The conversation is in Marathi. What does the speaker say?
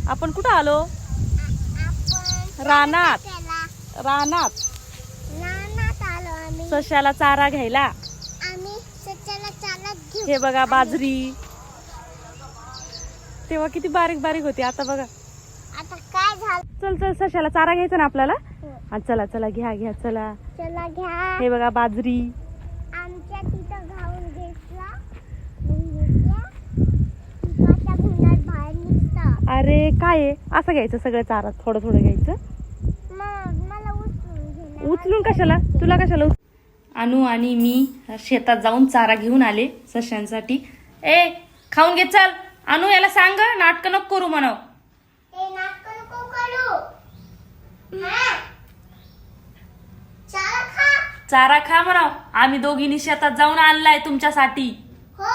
आपण कुठं आलो? रानात. रानात आलो आम्ही. सश्याला चारा घ्यायला. आम्ही सश्याला चारा घेऊ. हे बघा बाजरी. तेव्हा किती बारीक बारीक होती, आता बघा. आता काय झालं? चल चल, सश्याला चारा घ्यायचा ना आपल्याला. चला चला, घ्या घ्या, चला. चला घ्या. हे बघा बाजरी. आमच्या तिथं घाऊन घेतला. पिकाच्या भुंडात बाहेर निघता. अरे काय आहे? असं घ्यायचं सगळं चारा, थोडं थोडं घ्यायचं. मग मला उचलून घे. उचलून कशाला? तुला कशाला? अनु आणि मी शेतात जाऊन चारा घेऊन आले सश्यांसाठी. ए खाऊन घे चल. अनु याला सांग नाटक नको करू म्हणाव. ए नाटक नको करू. हा? चारा खा. चारा खा म्हणाव. आम्ही दोघींनी शेतात जाऊन आणलाय तुमच्यासाठी. हो.